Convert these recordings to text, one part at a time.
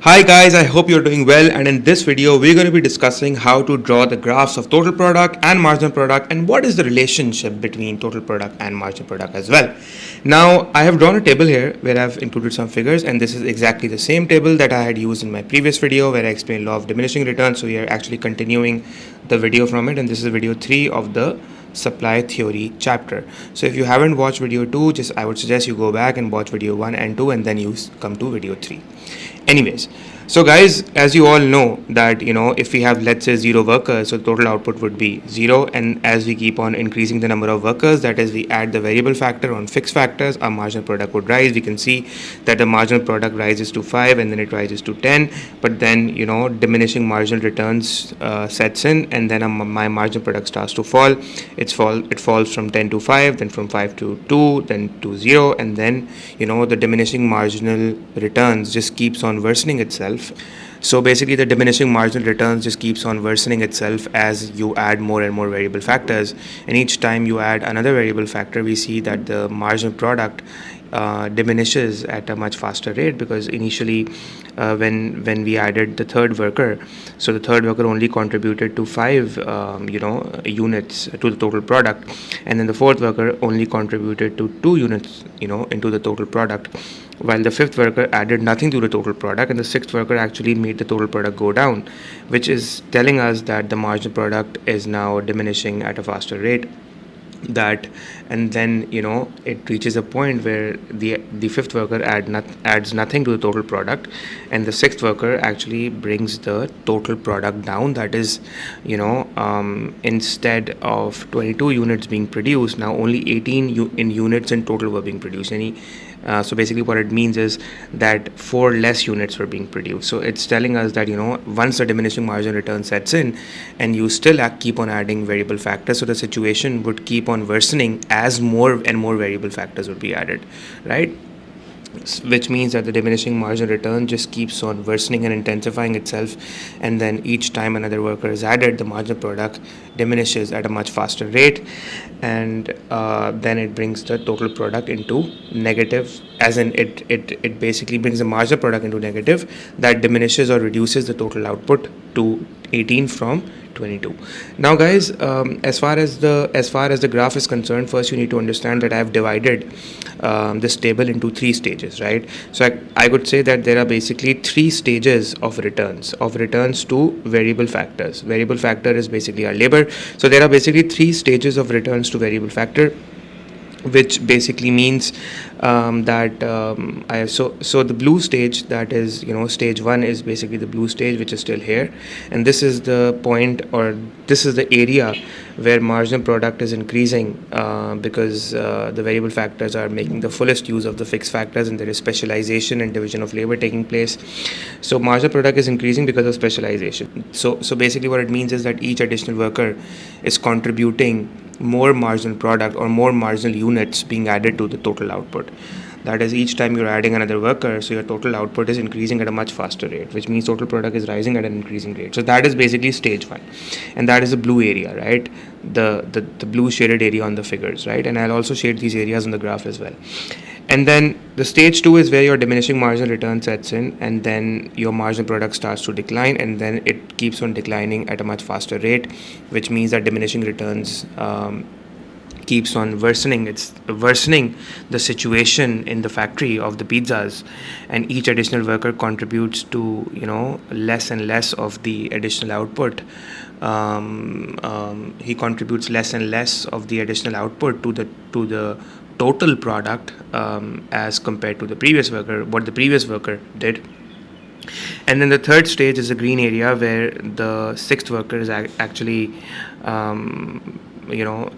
Hi guys, I hope you're doing well, and in this video we're going to be discussing how to draw the graphs of total product and marginal product and what is the relationship between total product and marginal product as well. Now I have drawn a table here where I've included some figures, and this is exactly the same table that I had used in my previous video where I explained law of diminishing returns. So we are actually continuing the video from it, and this is video 3 of the supply theory chapter. So if you haven't watched video 2, I would suggest you go back and watch video 1 and 2 and then you come to video 3. Anyways, so guys, as you all know that if we have, let's say, 0 workers, so total output would be 0, and as we keep on increasing the number of workers, that is, we add the variable factor on fixed factors, our marginal product would rise. We can see that the marginal product rises to 5 and then it rises to 10, but then diminishing marginal returns sets in, and then my marginal product starts to fall. It falls from 10 to 5, then from 5 to 2, then to 0, and then the diminishing marginal returns just keeps on worsening itself. So basically the diminishing marginal returns just keeps on worsening itself as you add more and more variable factors, and each time you add another variable factor, we see that the marginal product diminishes at a much faster rate, because initially when we added the third worker, so the third worker only contributed to 5 units to the total product, and then the fourth worker only contributed to 2 units into the total product, while the fifth worker added nothing to the total product, and the sixth worker actually made the total product go down, which is telling us that the marginal product is now diminishing at a faster rate. And then it reaches a point where the fifth worker adds nothing to the total product, and the sixth worker actually brings the total product down. That is, instead of 22 units being produced, now only 18 units in total were being produced. So basically what it means is that 4 less units were being produced. So it's telling us that once the diminishing marginal return sets in and you still keep on adding variable factors, so the situation would keep on worsening as more and more variable factors would be added, right? Which means that the diminishing marginal return just keeps on worsening and intensifying itself, and then each time another worker is added, the marginal product diminishes at a much faster rate, and then it brings the total product into negative, as in it basically brings the marginal product into negative. That diminishes or reduces the total output to 18 from 22. Now guys, as far as the graph is concerned, first you need to understand that I have divided this table into 3 stages, right? So I would say that there are basically 3 stages of returns to variable factors. Variable factor is basically our labor. So there are basically 3 stages of returns to variable factor, which basically means so the blue stage, that is stage 1, is basically the blue stage, which is still here, and this is the point, or this is the area where marginal product is increasing because the variable factors are making the fullest use of the fixed factors, and there is specialization and division of labor taking place. So marginal product is increasing because of specialization. So basically what it means is that each additional worker is contributing more marginal product or more marginal units being added to the total output. That is, each time you're adding another worker, so your total output is increasing at a much faster rate, which means total product is rising at an increasing rate. So that is basically stage 1, and that is the blue area, right? The blue shaded area on the figures, right? And I'll also shade these areas on the graph as well. And then the stage 2 is where your diminishing marginal return sets in, and then your marginal product starts to decline, and then it keeps on declining at a much faster rate, which means that diminishing returns keeps on worsening. It's worsening the situation in the factory of the pizzas, and each additional worker contributes to less and less of the additional output. He contributes less and less of the additional output to the total product as compared to the previous worker, what the previous worker did. And then the third stage is the green area, where the sixth worker is actually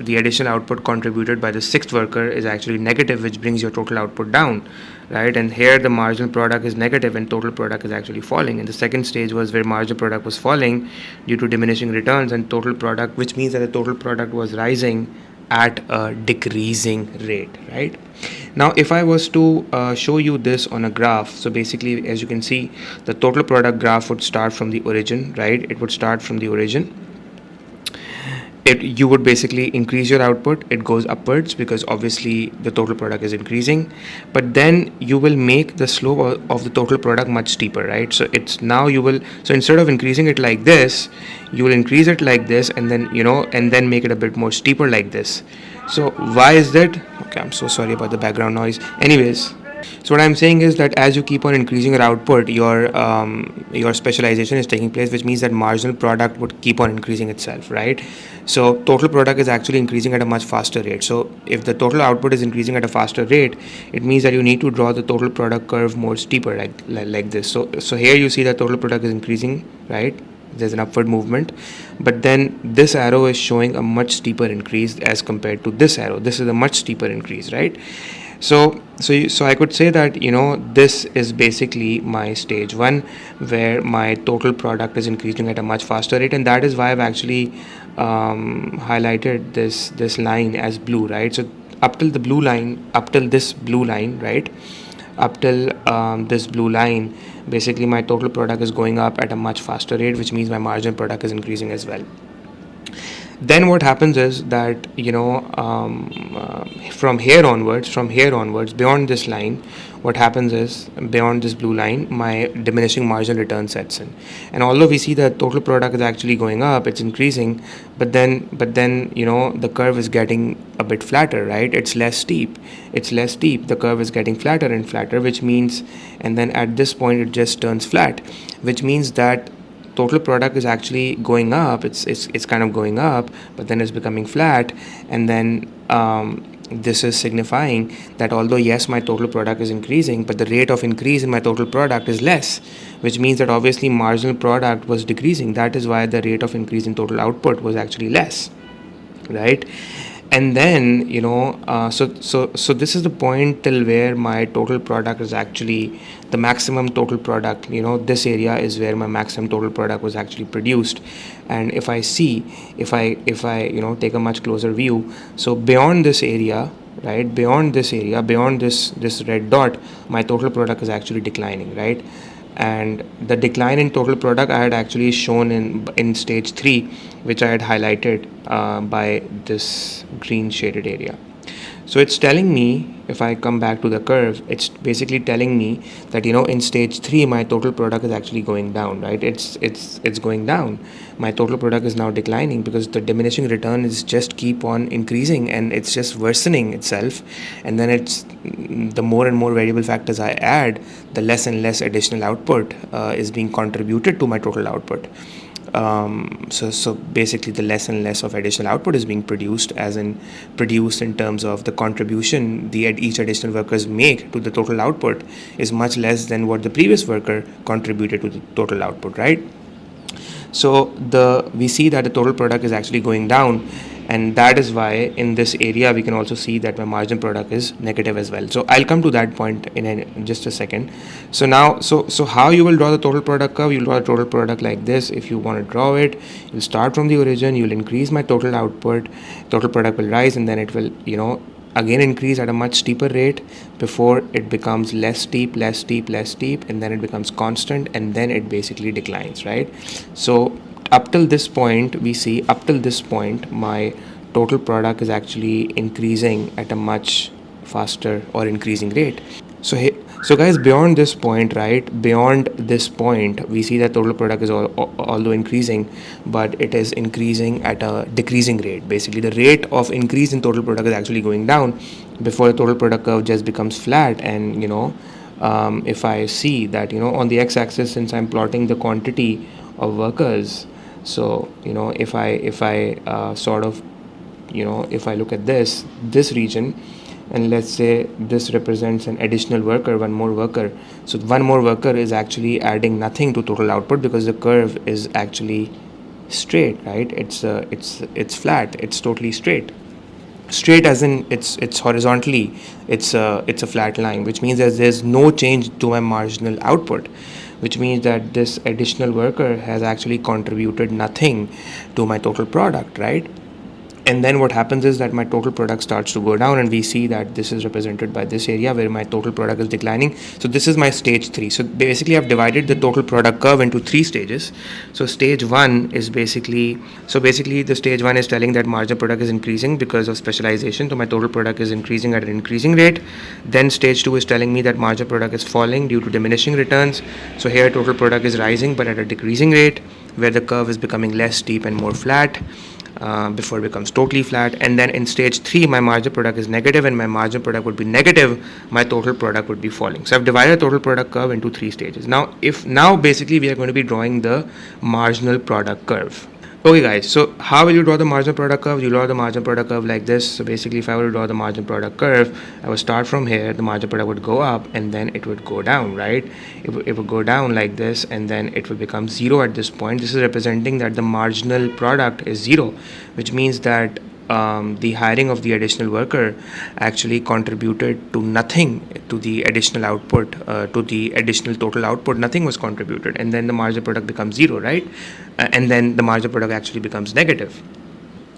the additional output contributed by the sixth worker is actually negative, which brings your total output down, right? And here the marginal product is negative and total product is actually falling. And the second stage was where marginal product was falling due to diminishing returns, and total product, which means that the total product was rising at a decreasing rate, right? Now if I was to show you this on a graph, so basically, as you can see, the total product graph would start from the origin, right? It would start from the origin, you would basically increase your output, it goes upwards because obviously the total product is increasing, but then you will make the slope of the total product much steeper, right? So it's now you will, so instead of increasing it like this, you will increase it like this, and then and then make it a bit more steeper like this. So why is that? Okay, I'm so sorry about the background noise. Anyways, so what I'm saying is that as you keep on increasing your output, your specialization is taking place, which means that marginal product would keep on increasing itself, right? So total product is actually increasing at a much faster rate. So if the total output is increasing at a faster rate, it means that you need to draw the total product curve more steeper, like this. So here you see that total product is increasing, right? There's an upward movement, but then this arrow is showing a much steeper increase as compared to this arrow. This is a much steeper increase, right? So I could say that this is basically my stage 1, where my total product is increasing at a much faster rate, and that is why I've actually highlighted this line as blue, right? So up till this blue line, right? Up till this blue line, basically my total product is going up at a much faster rate, which means my margin product is increasing as well. Then what happens is that from here onwards beyond this line, what happens is, beyond this blue line, my diminishing margin return sets in. And although we see that total product is actually going up, it's increasing, but then the curve is getting a bit flatter, right? It's less steep, the curve is getting flatter and flatter, which means, and then at this point it just turns flat, which means that total product is actually going up. It's kind of going up, but then it's becoming flat, and then this is signifying that although yes, my total product is increasing, but the rate of increase in my total product is less, which means that obviously marginal product was decreasing. That is why the rate of increase in total output was actually less, right? And then so this is the point till where my total product is actually the maximum total product. This area is where my maximum total product was actually produced. And if I take a much closer view, so beyond this area, right, beyond this red dot, my total product is actually declining, right? And the decline in total product I had actually shown in stage 3, which I had highlighted by this green shaded area. So it's telling me, if I come back to the curve, it's basically telling me that in stage 3 my total product is actually going down, right? It's going down. My total product is now declining because the diminishing return is just keep on increasing, and it's just worsening itself. And then it's the more and more variable factors I add, the less and less additional output is being contributed to my total output. So basically the less and less of additional output is being produced, as in produced in terms of the contribution each additional workers make to the total output is much less than what the previous worker contributed to the total output, right? So we see that the total product is actually going down, and that is why in this area we can also see that my margin product is negative as well. So I'll come to that point in just a second. So now so how you will draw the total product curve? You'll draw the total product like this. If you want to draw it, you'll start from the origin, you'll increase my total output, total product will rise, and then it will again increase at a much steeper rate before it becomes less steep, and then it becomes constant, and then it basically declines, right? So up till this point, my total product is actually increasing at a much faster or increasing rate. So guys, beyond this point, we see that total product is although increasing, but it is increasing at a decreasing rate. Basically, the rate of increase in total product is actually going down before the total product curve just becomes flat. And if I see that on the x-axis, since I'm plotting the quantity of workers, so if I sort of if I look at this region, and let's say this represents an additional worker, one more worker. So one more worker is actually adding nothing to total output because the curve is actually straight, right? It's flat. It's totally straight as in it's horizontally. It's a flat line, which means that there's no change to my marginal output, which means that this additional worker has actually contributed nothing to my total product, right? and then what happens is that my total product starts to go down, and we see that this is represented by this area where my total product is declining. So this is my stage 3. So basically I've divided the total product curve into 3 stages. So stage 1 is basically the stage 1 is telling that marginal product is increasing because of specialization, so my total product is increasing at an increasing rate. Then stage 2 is telling me that marginal product is falling due to diminishing returns, so here total product is rising but at a decreasing rate, where the curve is becoming less steep and more flat before it becomes totally flat. And then in stage 3 my marginal product is negative, and my marginal product would be negative, my total product would be falling. So I've divided the total product curve into 3 stages. Now basically we are going to be drawing the marginal product curve. Okay guys, so how will you draw the marginal product curve? You draw the marginal product curve like this. So basically if I were to draw the marginal product curve, I would start from here, the marginal product would go up and then it would go down, right? It would go down like this, and then it will become 0 at this point. This is representing that the marginal product is 0, which means that the hiring of the additional worker actually contributed to nothing to the additional output, to the additional total output. Nothing was contributed, and then the marginal product becomes 0, right? And then the marginal product actually becomes negative.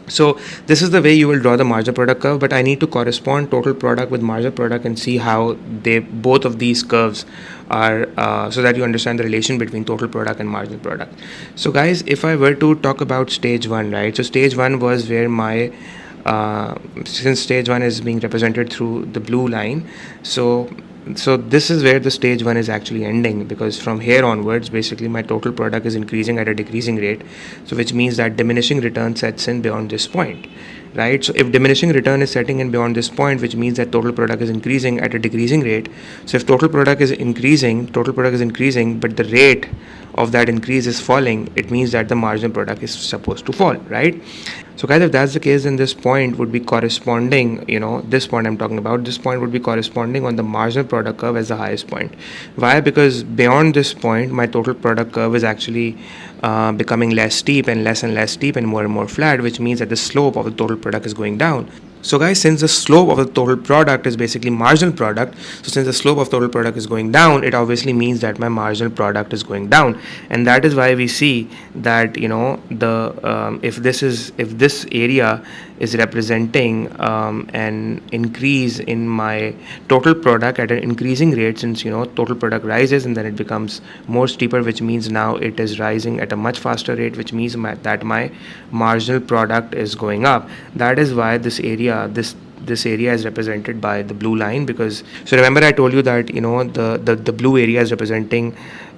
So this is the way you will draw the marginal product curve, but I need to correspond total product with marginal product and see how they both of these curves are, so that you understand the relation between total product and marginal product. So guys, if I were to talk about stage 1, right? So stage 1 was where my since stage 1 is being represented through the blue line, so this is where the stage 1 is actually ending, because from here onwards basically my total product is increasing at a decreasing rate, so which means that diminishing return sets in beyond this point, right? So if diminishing return is setting in beyond this point, which means that total product is increasing at a decreasing rate. So if total product is increasing, but the rate of that increase is falling, it means that the marginal product is supposed to fall, right? So guys, if that's the case, then this point would be corresponding, this point I'm talking about, this point would be corresponding on the marginal product curve as the highest point. Why? Because beyond this point, my total product curve is actually becoming less steep and less steep and more flat, which means that the slope of the total product is going down. So guys, since the slope of the total product is basically marginal product, so since the slope of total product is going down, it obviously means that my marginal product is going down, and that is why we see that if this area is representing an increase in my total product at an increasing rate, since total product rises and then it becomes more steeper, which means now it is rising at a much faster rate, which means that my marginal product is going up. That is why this area is represented by the blue line, because so remember I told you that the blue area is representing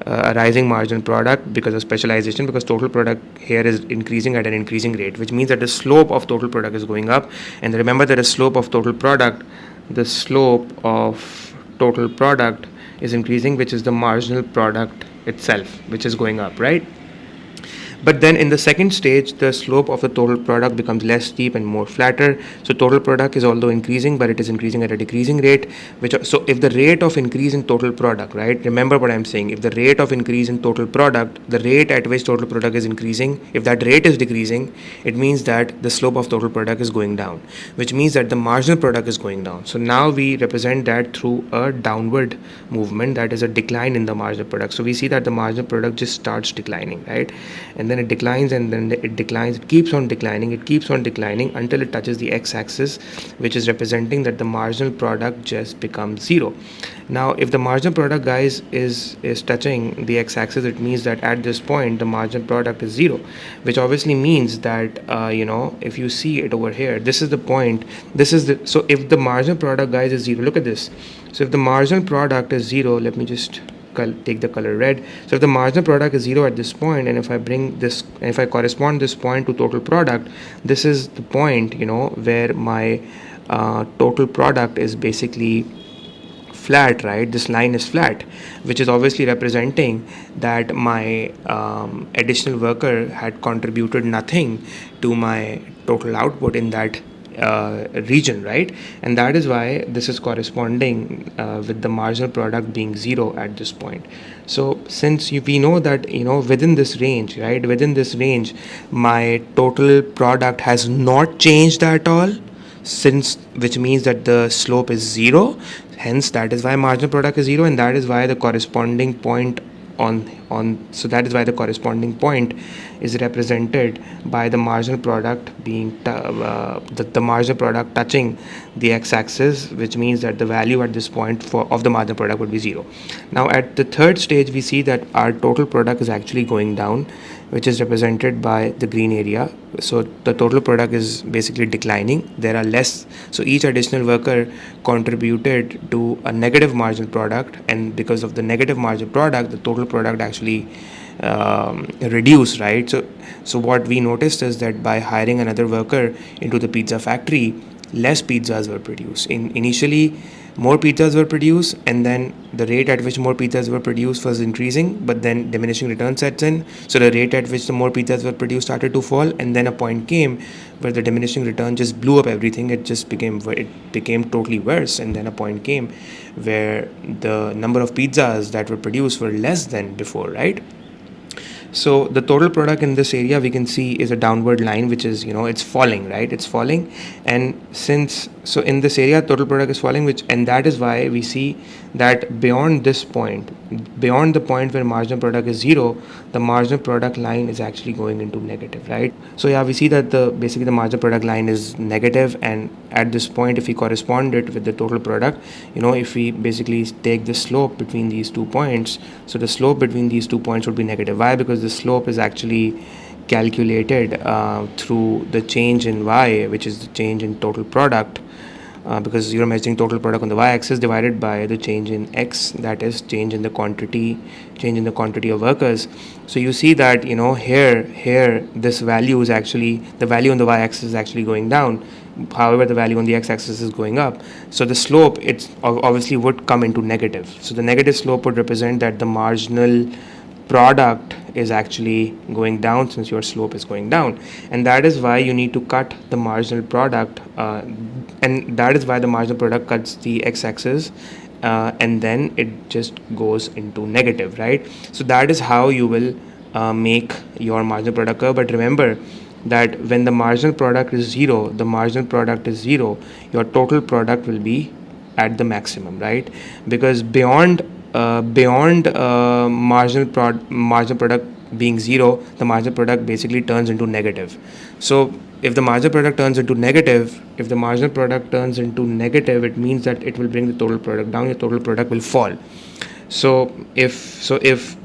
a rising marginal product because of specialization, because total product here is increasing at an increasing rate, which means that the slope of total product is going up. And remember that the slope of total product is increasing, which is the marginal product itself, which is going up, right? But then in the second stage, the slope of the total product becomes less steep and more flatter. So total product is although increasing, but it is increasing at a decreasing rate. So if the rate of increase in total product, right? Remember what I'm saying. If the rate of increase in total product, the rate at which total product is increasing, if that rate is decreasing, it means that the slope of total product is going down, which means that the marginal product is going down. So now we represent that through a downward movement, that is a decline in the marginal product. So we see that the marginal product just starts declining, right? And then it declines, and then it declines, it keeps on declining until it touches the x-axis, which is representing that the marginal product just becomes 0. Now if the marginal product, guys, is touching the x-axis, it means that at this point the marginal product is 0, which obviously means that if you see it over here, this is the point, so if the marginal product, guys, is 0, look at this. So if the marginal product is 0, let me just take the color red. So if the marginal product is 0 at this point, and if I correspond this point to total product, this is the point where my total product is basically flat, right? This line is flat, which is obviously representing that my additional worker had contributed nothing to my total output in that region, right? And that is why this is corresponding with the marginal product being 0 at this point. So since we know that within this range, right, my total product has not changed at all, which means that the slope is 0, hence that is why marginal product is 0, and that is why the corresponding point so that is why the corresponding point is represented by the marginal product being the marginal product touching the x-axis, which means that the value at this point of the marginal product would be 0. Now at the third stage, we see that our total product is actually going down, which is represented by the green area. So the total product is basically declining. There are less, so each additional worker contributed to a negative marginal product, and because of the negative marginal product, the total product actually reduced, right? So what we noticed is that by hiring another worker into the pizza factory, less pizzas were produced. Initially, more pizzas were produced, and then the rate at which more pizzas were produced was increasing, but then diminishing return sets in. So the rate at which the more pizzas were produced started to fall, and then a point came where the diminishing return just blew up everything. It became totally worse, and then a point came where the number of pizzas that were produced were less than before, right? So the total product in this area we can see is a downward line, which is, it's falling, right? It's falling. And so in this area, total product is falling, and that is why we see that beyond this point, beyond the point where marginal product is 0, the marginal product line is actually going into negative, right? So yeah, we see that basically the marginal product line is negative, and at this point, if we correspond it with the total product, if we basically take the slope between these 2 points, so the slope between these 2 points would be negative. Why? Because the slope is actually calculated through the change in y, which is the change in total product, because you're measuring total product on the y-axis divided by the change in x, that is change in the quantity of workers. So you see that here this value is actually, the value on the y-axis is actually going down. However, the value on the x-axis is going up. So the slope, it's obviously would come into negative. So the negative slope would represent that the marginal product is actually going down, since your slope is going down, and that is why you need to cut the marginal product, and that is why the marginal product cuts the x-axis, and then it just goes into negative, right? So that is how you will make your marginal product curve. But remember that when the marginal product is 0, your total product will be at the maximum, right? Because beyond marginal product being 0, the marginal product basically turns into negative. So if the marginal product turns into negative, it means that it will bring the total product down. Your total product will fall.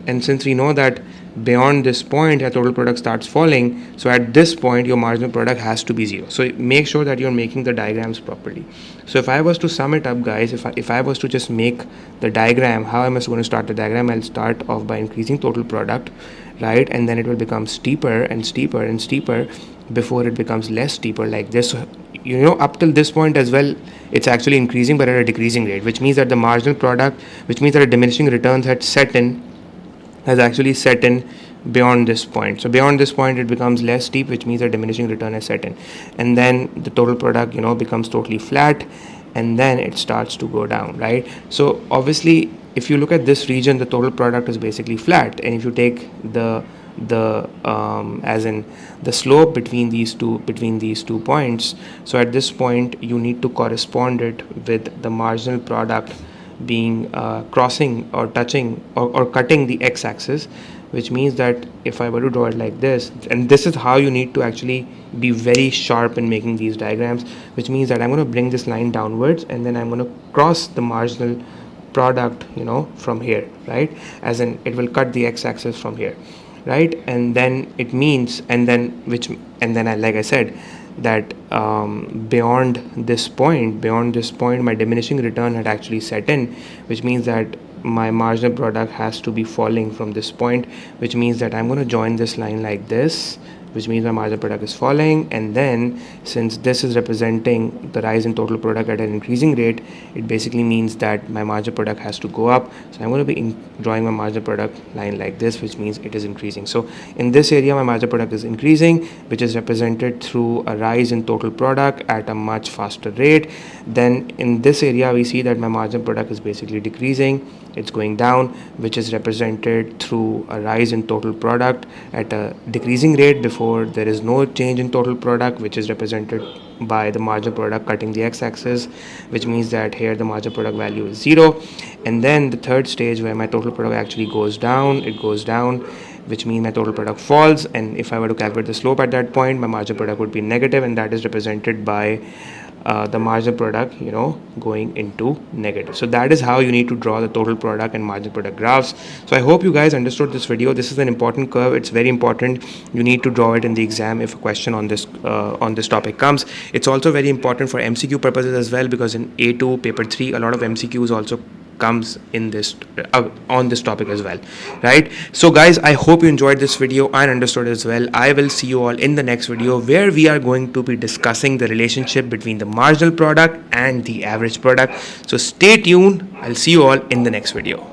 And since we know that beyond this point your total product starts falling, so at this point your marginal product has to be 0. So make sure that you're making the diagrams properly. So if I was to sum it up, guys, if I was to just make the diagram, how am I going to start the diagram? I'll start off by increasing total product, right? And then it will become steeper and steeper and steeper before it becomes less steeper, like this. Up till this point as well, it's actually increasing, but at a decreasing rate, which means that the marginal product, which means that a diminishing returns has actually set in beyond this point. So beyond this point it becomes less steep, which means a diminishing return has set in, and then the total product becomes totally flat, and then it starts to go down, right? So obviously if you look at this region, the total product is basically flat, and if you take the as in the slope between these two points, so at this point you need to correspond it with the marginal product being crossing or touching or cutting the x-axis, which means that if I were to draw it like this, and this is how you need to actually be very sharp in making these diagrams, which means that I'm going to bring this line downwards, and then I'm going to cross the marginal product from here, right? As in it will cut the x-axis from here, right? And then it means, like I said, that beyond this point my diminishing return had actually set in, which means that my marginal product has to be falling from this point, which means that I'm going to join this line like this, which means my marginal product is falling. And then since this is representing the rise in total product at an increasing rate, it basically means that my marginal product has to go up. So I'm going to be drawing my marginal product line like this, which means it is increasing. So in this area my marginal product is increasing, which is represented through a rise in total product at a much faster rate. Then in this area we see that my marginal product is basically decreasing, it's going down, which is represented through a rise in total product at a decreasing rate before therefore there is no change in total product, which is represented by the marginal product cutting the x-axis, which means that here the marginal product value is 0. And then the third stage where my total product actually goes down, it goes down, which means my total product falls. And if I were to calculate the slope at that point, my marginal product would be negative, and that is represented by the marginal product, going into negative. So that is how you need to draw the total product and marginal product graphs. So I hope you guys understood this video. This is an important curve. It's very important. You need to draw it in the exam if a question on this topic comes. It's also very important for MCQ purposes as well, because in A2 paper 3 a lot of MCQs also comes in this on this topic as well, right? So guys, I hope you enjoyed this video and understood as well. I will see you all in the next video, where we are going to be discussing the relationship between the marginal product and the average product. So stay tuned. I'll see you all in the next video.